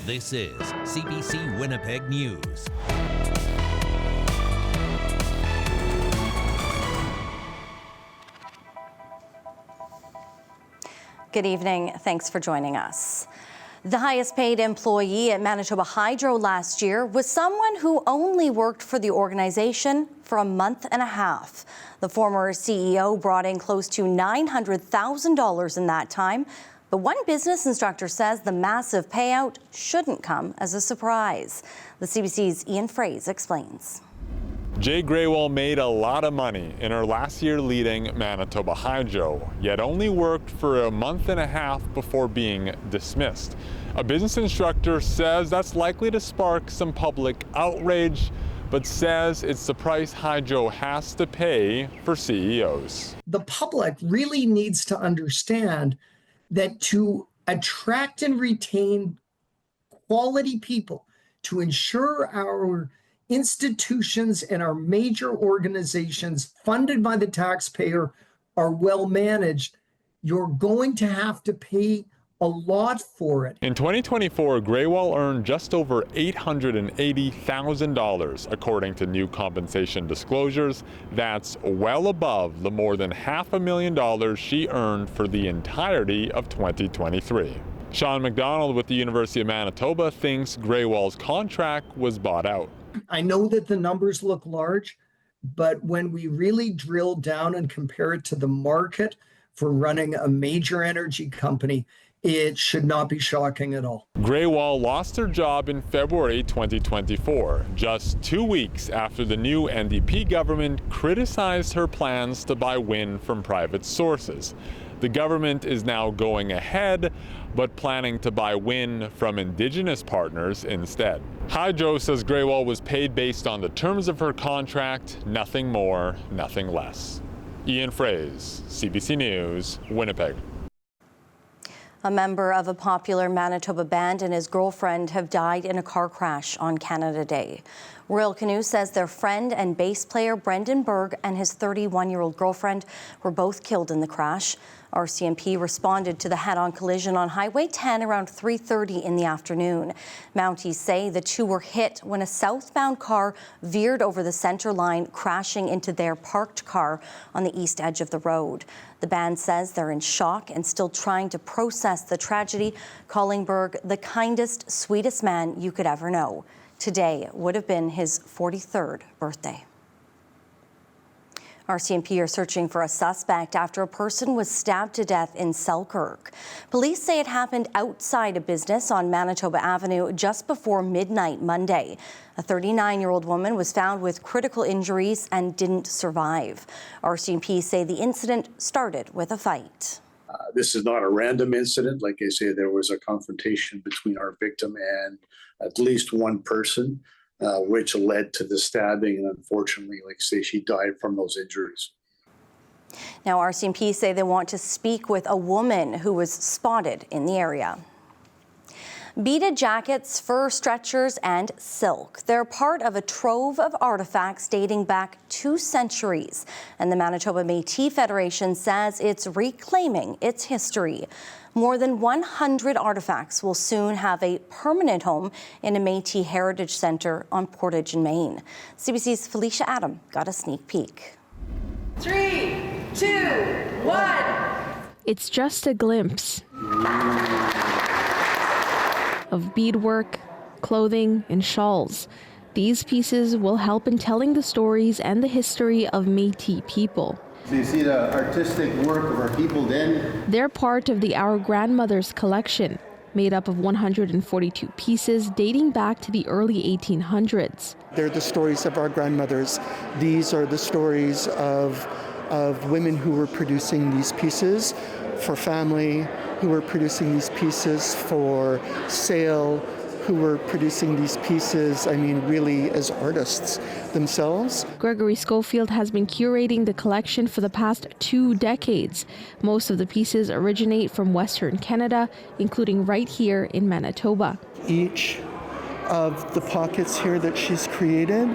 This is CBC Winnipeg News. Good evening. Thanks for joining us. The highest paid employee at Manitoba Hydro last year was someone who only worked for the organization for a month and a half. The former CEO brought in close to $900,000 in that time. But one business instructor says the massive payout shouldn't come as a surprise. The CBC's Ian Fraze explains. Jay Graywall made a lot of money in her last year leading Manitoba Hydro, yet only worked for a month and a half before being dismissed. A business instructor says that's likely to spark some public outrage, but says it's the price Hydro has to pay for CEOs. The public really needs to understand that to attract and retain quality people, to ensure our institutions and our major organizations funded by the taxpayer are well managed, you're going to have to pay a lot for it. In 2024, Graywall earned just over $880,000, according to new compensation disclosures. That's well above the more than $500,000 she earned for the entirety of 2023. Sean McDonald with the University of Manitoba thinks Graywall's contract was bought out. I know that the numbers look large, but when we really drill down and compare it to the market for running a major energy company, it should not be shocking at all. Graywall lost her job in February 2024, just 2 weeks after the new NDP government criticized her plans to buy wind from private sources. The government is now going ahead, but planning to buy wind from Indigenous partners instead. Hydro says Graywall was paid based on the terms of her contract, nothing more, nothing less. Ian Fraze, CBC News, Winnipeg. A member of a popular Manitoba band and his girlfriend have died in a car crash on Canada Day. Royal Canoe says their friend and bass player Brendan Berg and his 31-year-old girlfriend were both killed in the crash. RCMP responded to the head-on collision on Highway 10 around 3:30 in the afternoon. Mounties say the two were hit when a southbound car veered over the center line, crashing into their parked car on the east edge of the road. The band says they're in shock and still trying to process the tragedy, calling Berg the kindest, sweetest man you could ever know. Today would have been his 43rd birthday. RCMP are searching for a suspect after a person was stabbed to death in Selkirk. Police say it happened outside a business on Manitoba Avenue just before midnight Monday. A 39-year-old woman was found with critical injuries and didn't survive. RCMP say the incident started with a fight. This is not a random incident. Like I say, there was a confrontation between our victim and at least one person, which led to the stabbing. And unfortunately, like I say, she died from those injuries. Now, RCMP say they want to speak with a woman who was spotted in the area. Beaded jackets, fur stretchers, and silk. They're part of a trove of artifacts dating back 2 centuries. And the Manitoba Métis Federation says it's reclaiming its history. More than 100 artifacts will soon have a permanent home in a Métis Heritage Centre on Portage in Maine. CBC's Felicia Adam got a sneak peek. 3, 2, 1. It's just a glimpse of beadwork, clothing, and shawls. These pieces will help in telling the stories and the history of Métis people. So you see the artistic work of our people then? They're part of the Our Grandmothers collection, made up of 142 pieces dating back to the early 1800s. They're the stories of our grandmothers. These are the stories of women who were producing these pieces for family, who were producing these pieces for sale, who were producing these pieces, really as artists themselves. Gregory Schofield has been curating the collection for the past 2 decades. Most of the pieces originate from Western Canada, including right here in Manitoba. Each of the pockets here that she's created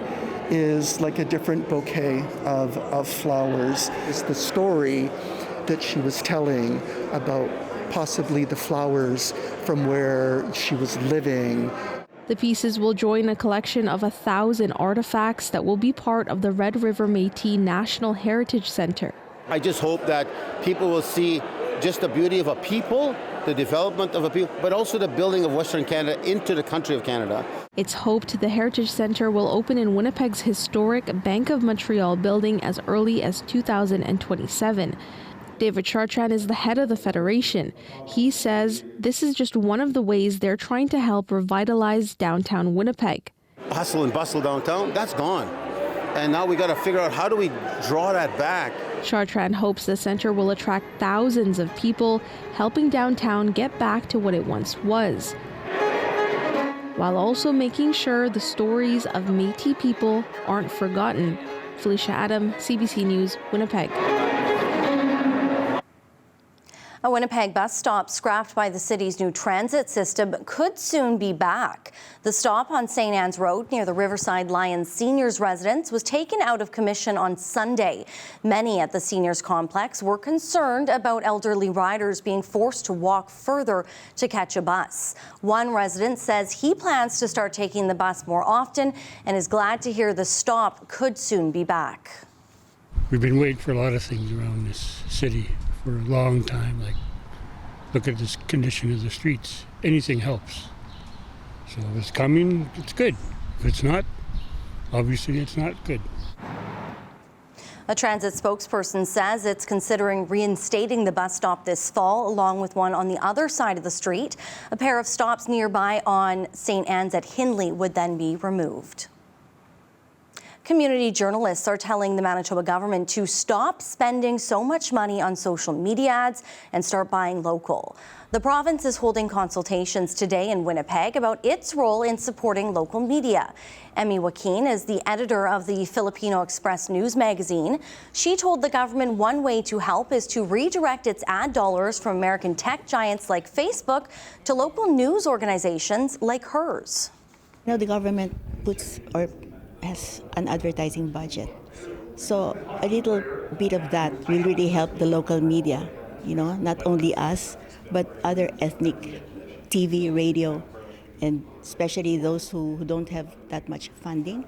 is like a different bouquet of flowers. It's the story that she was telling about possibly the flowers from where she was living. The pieces will join a collection of 1,000 artifacts that will be part of the Red River Métis National Heritage Center. I just hope that people will see just the beauty of a people, the development of a people, but also the building of Western Canada into the country of Canada. It's hoped the Heritage Center will open in Winnipeg's historic Bank of Montreal building as early as 2027. David Chartrand is the head of the Federation. He says this is just one of the ways they're trying to help revitalize downtown Winnipeg. Hustle and bustle downtown, that's gone. And now we got to figure out how do we draw that back. Chartrand hopes the center will attract thousands of people, helping downtown get back to what it once was, while also making sure the stories of Métis people aren't forgotten. Felicia Adam, CBC News, Winnipeg. A Winnipeg bus stop scrapped by the city's new transit system could soon be back. The stop on St. Anne's Road near the Riverside Lions Seniors residence was taken out of commission on Sunday. Many at the seniors complex were concerned about elderly riders being forced to walk further to catch a bus. One resident says he plans to start taking the bus more often and is glad to hear the stop could soon be back. We've been waiting for a lot of things around this city for a long time, like look at this condition of the streets. Anything helps. So if it's coming, it's good. If it's not, obviously it's not good. A transit spokesperson says it's considering reinstating the bus stop this fall, along with one on the other side of the street. A pair of stops nearby on St. Anne's at Hindley would then be removed. Community journalists are telling the Manitoba government to stop spending so much money on social media ads and start buying local. The province is holding consultations today in Winnipeg about its role in supporting local media. Emmy Joaquin is the editor of the Filipino Express news magazine. She told the government one way to help is to redirect its ad dollars from American tech giants like Facebook to local news organizations like hers. You know, the government has an advertising budget. So a little bit of that will really help the local media, you know, not only us, but other ethnic TV, radio, and especially those who don't have that much funding.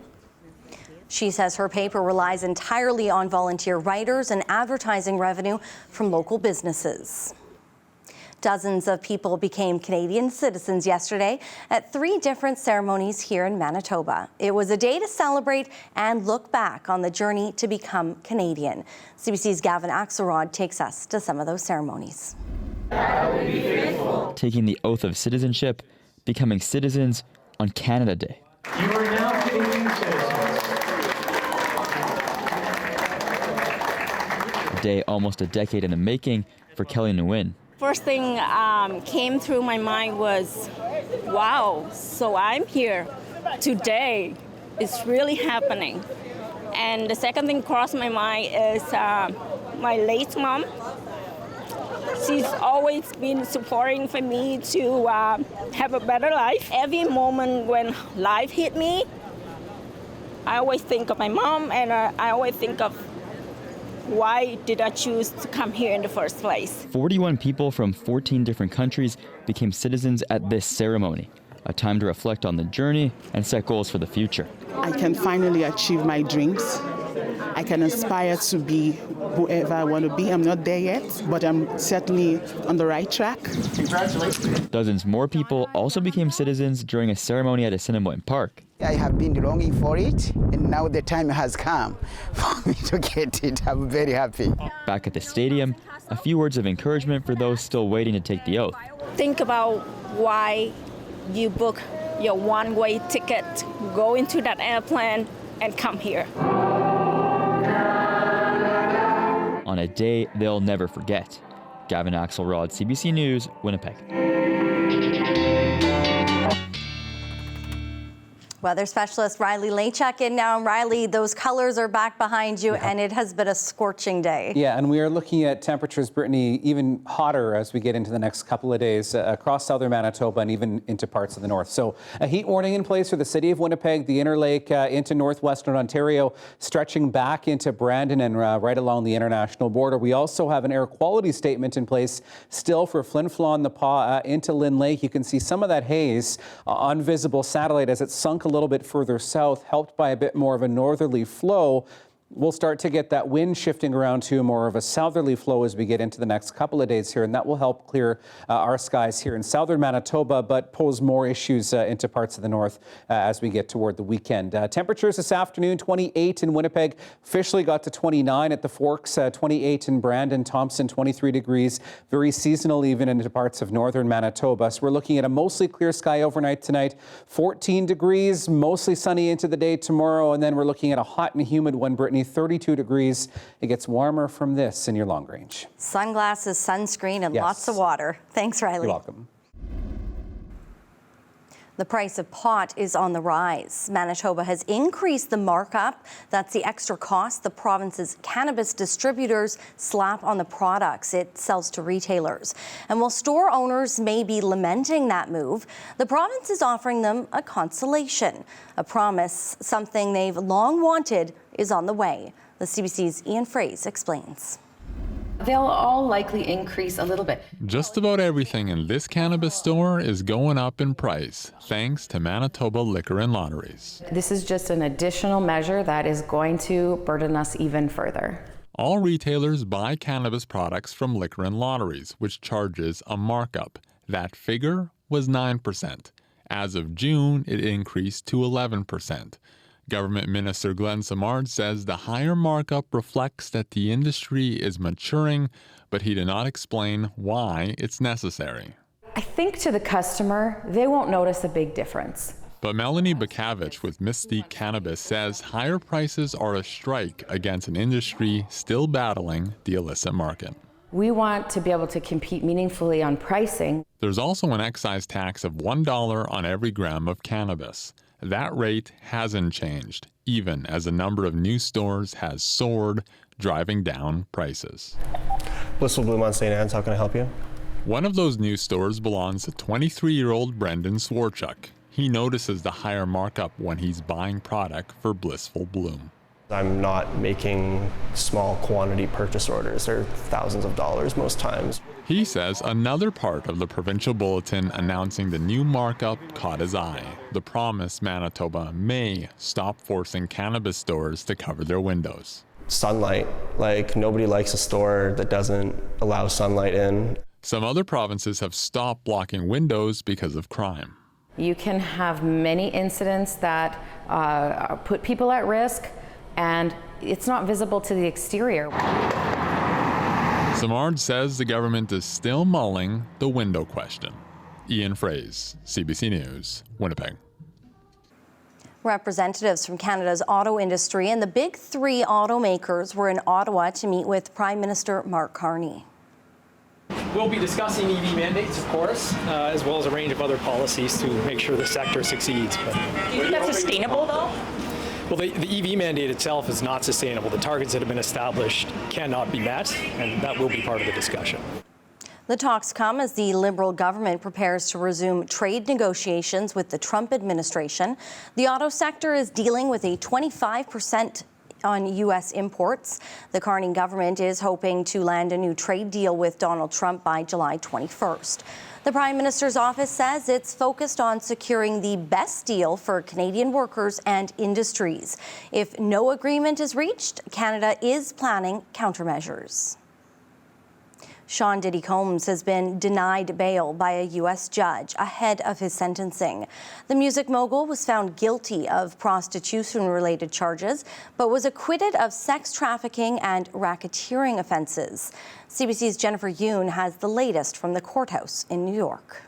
She says her paper relies entirely on volunteer writers and advertising revenue from local businesses. Dozens of people became Canadian citizens yesterday at 3 different ceremonies here in Manitoba. It was a day to celebrate and look back on the journey to become Canadian. CBC's Gavin Axelrod takes us to some of those ceremonies. Taking the oath of citizenship, becoming citizens on Canada Day. You are now Canadian citizens. A day almost a decade in the making for Kelly Nguyen. First thing came through my mind was, wow, so I'm here today. It's really happening. And the second thing crossed my mind is my late mom. She's always been supporting for me to have a better life. Every moment when life hit me, I always think of my mom, and I always think of why did I choose to come here in the first place? 41 people from 14 different countries became citizens at this ceremony, a time to reflect on the journey and set goals for the future. I can finally achieve my dreams. I can aspire to be whoever I want to be. I'm not there yet, but I'm certainly on the right track. Congratulations. Dozens more people also became citizens during a ceremony at Assiniboine Park. I have been longing for it, and now the time has come for me to get it. I'm very happy. Back at the stadium, a few words of encouragement for those still waiting to take the oath. Think about why you book your one-way ticket, go into that airplane, and come here. On a day they'll never forget. Gavin Axelrod, CBC News, Winnipeg. Weather specialist Riley Lachuk in now. Riley, those colors are back behind you, and it has been a scorching day. Yeah, and we are looking at temperatures, Brittany, even hotter as we get into the next couple of days across southern Manitoba and even into parts of the north. So a heat warning in place for the city of Winnipeg, the Interlake into northwestern Ontario, stretching back into Brandon and right along the international border. We also have an air quality statement in place still for Flin Flon, the Pas into Lynn Lake. You can see some of that haze on visible satellite as it sunk a little bit further south, helped by a bit more of a northerly flow. We'll start to get that wind shifting around to more of a southerly flow as we get into the next couple of days here, and that will help clear our skies here in southern Manitoba, but pose more issues into parts of the north as we get toward the weekend. Temperatures this afternoon, 28 in Winnipeg, officially got to 29 at the Forks, 28 in Brandon, Thompson, 23 degrees, very seasonal even into parts of northern Manitoba. So we're looking at a mostly clear sky overnight tonight, 14 degrees, mostly sunny into the day tomorrow, and then we're looking at a hot and humid one, Brittany, 32 degrees. It gets warmer from this in your long range. Sunglasses, sunscreen, and Yes. lots of water. Thanks, Riley. You're welcome. The price of pot is on the rise. Manitoba has increased the markup. That's the extra cost the province's cannabis distributors slap on the products it sells to retailers. And while store owners may be lamenting that move, the province is offering them a consolation. A promise something they've long wanted is on the way. The CBC's Ian Fraze explains. They'll all likely increase a little bit. Just about everything in this cannabis store is going up in price, thanks to Manitoba Liquor and Lotteries. This is just an additional measure that is going to burden us even further. All retailers buy cannabis products from Liquor and Lotteries, which charges a markup. That figure was 9%. As of June, it increased to 11%. Government Minister Glenn Simard says the higher markup reflects that the industry is maturing, but he did not explain why it's necessary. I think to the customer, they won't notice a big difference. But Melanie Bukavich with Mystique Cannabis says higher prices are a strike against an industry still battling the illicit market. We want to be able to compete meaningfully on pricing. There's also an excise tax of $1 on every gram of cannabis. That rate hasn't changed, even as the number of new stores has soared, driving down prices. Blissful Bloom on St. Anne's, how can I help you? One of those new stores belongs to 23-year-old Brendan Swarchuk. He notices the higher markup when he's buying product for Blissful Bloom. I'm not making small quantity purchase orders. They're thousands of dollars most times. He says another part of the provincial bulletin announcing the new markup caught his eye. The promise Manitoba may stop forcing cannabis stores to cover their windows. Sunlight. Like, nobody likes a store that doesn't allow sunlight in. Some other provinces have stopped blocking windows because of crime. You can have many incidents that put people at risk, and it's not visible to the exterior. Simard says the government is still mulling the window question. Ian Fraze, CBC News, Winnipeg. Representatives from Canada's auto industry and the big three automakers were in Ottawa to meet with Prime Minister Mark Carney. We'll be discussing EV mandates, of course, as well as a range of other policies to make sure the sector succeeds. Do you think that's sustainable, though? Well, the EV mandate itself is not sustainable. The targets that have been established cannot be met, and that will be part of the discussion. The talks come as the Liberal government prepares to resume trade negotiations with the Trump administration. The auto sector is dealing with a 25% on U.S. imports. The Carney government is hoping to land a new trade deal with Donald Trump by July 21st. The Prime Minister's office says it's focused on securing the best deal for Canadian workers and industries. If no agreement is reached, Canada is planning countermeasures. Sean Diddy Combs has been denied bail by a U.S. judge ahead of his sentencing. The music mogul was found guilty of prostitution-related charges, but was acquitted of sex trafficking and racketeering offenses. CBC's Jennifer Yoon has the latest from the courthouse in New York.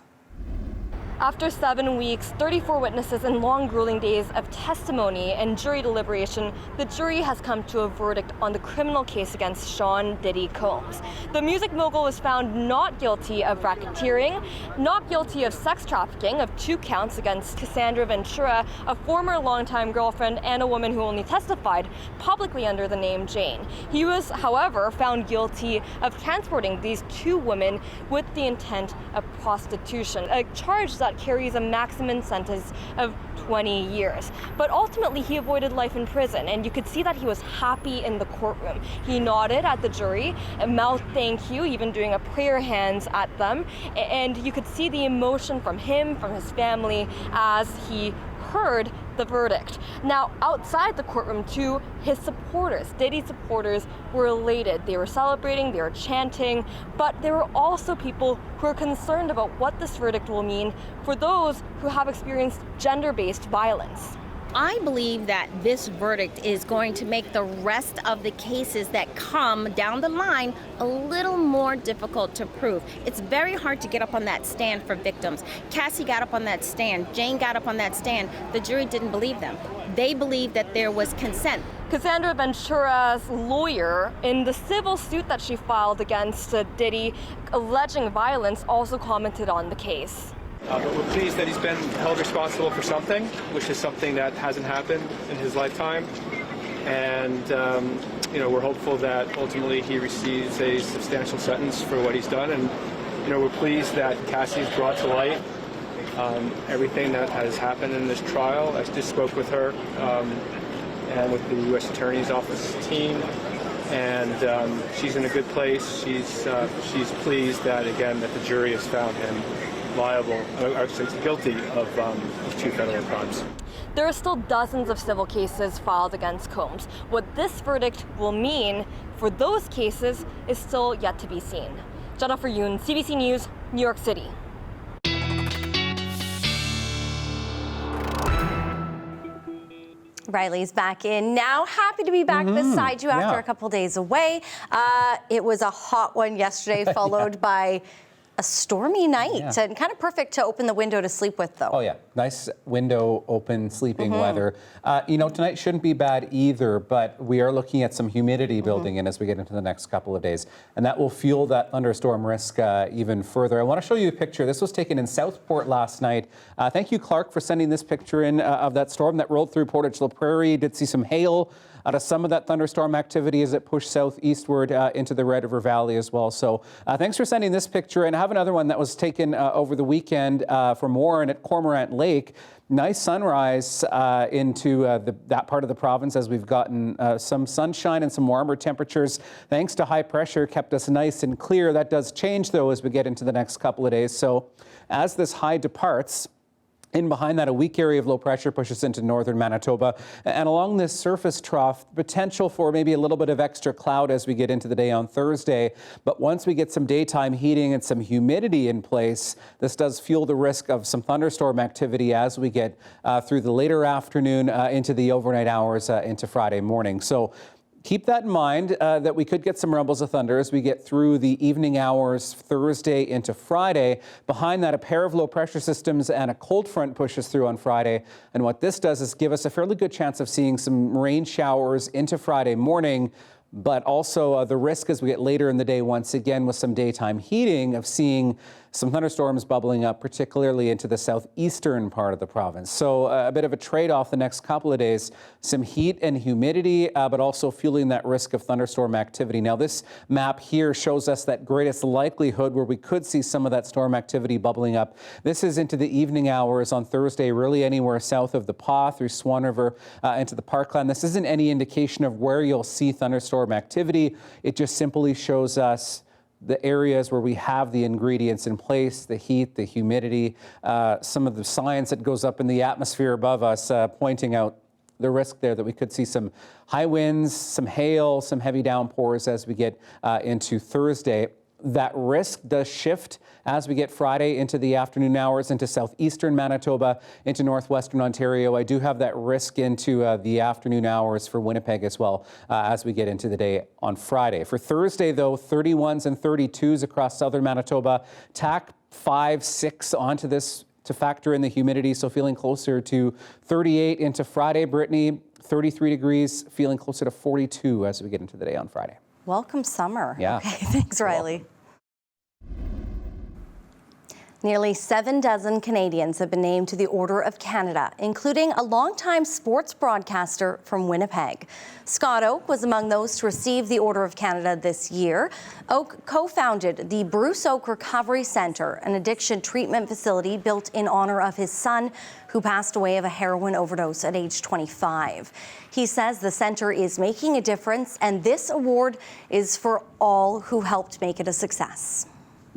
After 7 weeks, 34 witnesses, and long, grueling days of testimony and jury deliberation, the jury has come to a verdict on the criminal case against Sean Diddy Combs. The music mogul was found not guilty of racketeering, not guilty of sex trafficking, of 2 counts against Cassandra Ventura, a former longtime girlfriend and a woman who only testified publicly under the name Jane. He was, however, found guilty of transporting these 2 women with the intent of prostitution, a charge that carries a maximum sentence of 20 years. But ultimately, he avoided life in prison, and you could see that he was happy in the courtroom. He nodded at the jury, mouthed thank you, even doing a prayer hands at them, and you could see the emotion from him, from his family, as he heard the verdict. Now, outside the courtroom too, his supporters, Diddy's supporters, were elated. They were celebrating, they were chanting, but there were also people who are concerned about what this verdict will mean for those who have experienced gender-based violence. I believe that this verdict is going to make the rest of the cases that come down the line a little more difficult to prove. It's very hard to get up on that stand for victims. Cassie got up on that stand. Jane got up on that stand. The jury didn't believe them. They believed that there was consent. Cassandra Ventura's lawyer, in the civil suit that she filed against Diddy alleging violence, also commented on the case. But we're pleased that he's been held responsible for something, which is something that hasn't happened in his lifetime. And, we're hopeful that ultimately he receives a substantial sentence for what he's done. And, we're pleased that Cassie's brought to light everything that has happened in this trial. I just spoke with her and with the U.S. Attorney's Office team. And she's in a good place. She's pleased that, again, that the jury has found him liable, or guilty of 2 federal crimes. There are still dozens of civil cases filed against Combs. What this verdict will mean for those cases is still yet to be seen. Jennifer Yoon, CBC News, New York City. Riley's back in now. Happy to be back beside you after a couple days away. It was a hot one yesterday, followed by a stormy night, and kind of perfect to open the window to sleep with, though. Oh, yeah. Nice window open sleeping weather. Tonight shouldn't be bad either, but we are looking at some humidity building in as we get into the next couple of days, and that will fuel that thunderstorm risk even further. I want to show you a picture. This was taken in Southport last night. Thank you, Clark, for sending this picture in of that storm that rolled through Portage La Prairie. Did see some hail out of some of that thunderstorm activity as it pushed southeastward into the Red River Valley as well. So thanks for sending this picture. And I have another one that was taken over the weekend from Warren at Cormorant Lake. Nice sunrise into that part of the province as we've gotten some sunshine and some warmer temperatures. Thanks to high pressure, kept us nice and clear. That does change, though, as we get into the next couple of days. So as this high departs, in behind that, a weak area of low pressure pushes into northern Manitoba. And along this surface trough, potential for maybe a little bit of extra cloud as we get into the day on Thursday. But once we get some daytime heating and some humidity in place, this does fuel the risk of some thunderstorm activity as we get through the later afternoon into the overnight hours into Friday morning. So keep that in mind that we could get some rumbles of thunder as we get through the evening hours Thursday into Friday. Behind that, a pair of low pressure systems and a cold front pushes through on Friday. And what this does is give us a fairly good chance of seeing some rain showers into Friday morning, but also the risk as we get later in the day, once again, with some daytime heating, of seeing some thunderstorms bubbling up, particularly into the southeastern part of the province. So a bit of a trade-off the next couple of days, some heat and humidity, but also fueling that risk of thunderstorm activity. Now, this map here shows us that greatest likelihood where we could see some of that storm activity bubbling up. This is into the evening hours on Thursday, really anywhere south of the Pas through Swan River into the Parkland. This isn't any indication of where you'll see thunderstorm activity. It just simply shows us the areas where we have the ingredients in place, the heat, the humidity, some of the science that goes up in the atmosphere above us, pointing out the risk there that we could see some high winds, some hail, some heavy downpours as we get into Thursday. That risk does shift as we get Friday into the afternoon hours, into southeastern Manitoba, into northwestern Ontario. I do have that risk into the afternoon hours for Winnipeg as well as we get into the day on Friday. For Thursday, though, 31s and 32s across southern Manitoba. Tack 5, 6 onto this to factor in the humidity, so feeling closer to 38 into Friday, Brittany, 33 degrees, feeling closer to 42 as we get into the day on Friday. Welcome summer. Yeah. Okay, thanks, Riley. Nearly 7 dozen Canadians have been named to the Order of Canada, including a longtime sports broadcaster from Winnipeg. Scott Oak was among those to receive the Order of Canada this year. Oak co-founded the Bruce Oak Recovery Centre, an addiction treatment facility built in honor of his son, who passed away of a heroin overdose at age 25. He says the centre is making a difference, and this award is for all who helped make it a success.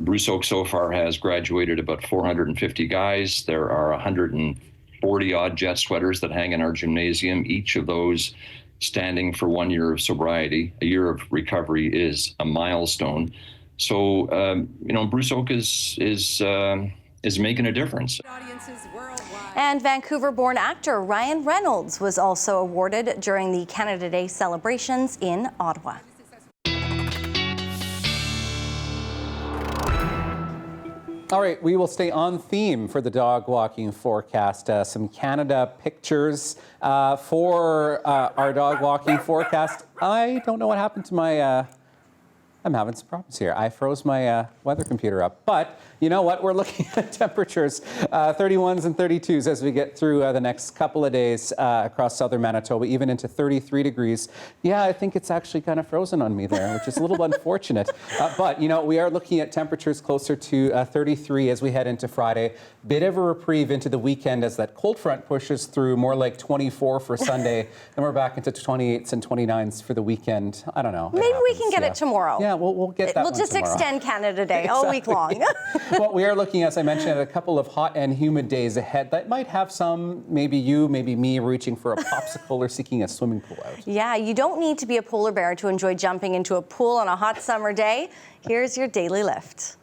Bruce Oak so far has graduated about 450 guys. There are 140 odd jet sweaters that hang in our gymnasium, each of those standing for 1 year of sobriety. A year of recovery is a milestone. So, Bruce Oak is making a difference. And Vancouver-born actor Ryan Reynolds was also awarded during the Canada Day celebrations in Ottawa. All right, we will stay on theme for the dog walking forecast. Some Canada pictures for our dog walking forecast. I don't know what happened to my, I'm having some problems here. I froze my weather computer up. But you know what? We're looking at temperatures, 31s and 32s as we get through the next couple of days across southern Manitoba, even into 33 degrees. Yeah, I think it's actually kind of frozen on me there, which is a little unfortunate. But, we are looking at temperatures closer to 33 as we head into Friday. Bit of a reprieve into the weekend as that cold front pushes through, more like 24 for Sunday. Then we're back into 28s and 29s for the weekend. I don't know. Maybe we can get it tomorrow. Yeah, we'll get that We'll one just tomorrow. extend Canada Day all week long. Well, we are looking, as I mentioned, at a couple of hot and humid days ahead that might have some, maybe you, maybe me, reaching for a popsicle or seeking a swimming pool out. Yeah, you don't need to be a polar bear to enjoy jumping into a pool on a hot summer day. Here's your daily lift.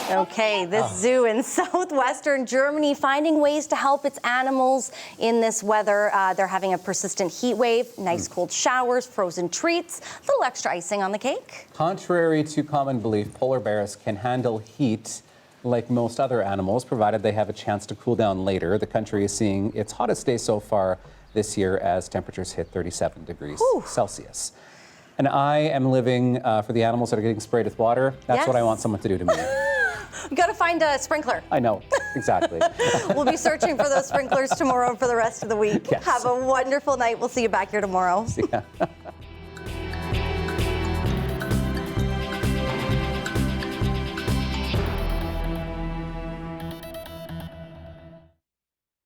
Okay, this zoo in southwestern Germany finding ways to help its animals in this weather. They're having a persistent heat wave, nice cold showers, frozen treats, a little extra icing on the cake. Contrary to common belief, polar bears can handle heat like most other animals, provided they have a chance to cool down later. The country is seeing its hottest day so far this year as temperatures hit 37 degrees Celsius. And I am living for the animals that are getting sprayed with water. That's what I want someone to do to me. We've got to find a sprinkler. I know, exactly. We'll be searching for those sprinklers tomorrow and for the rest of the week. Yes. Have a wonderful night. We'll see you back here tomorrow. See ya.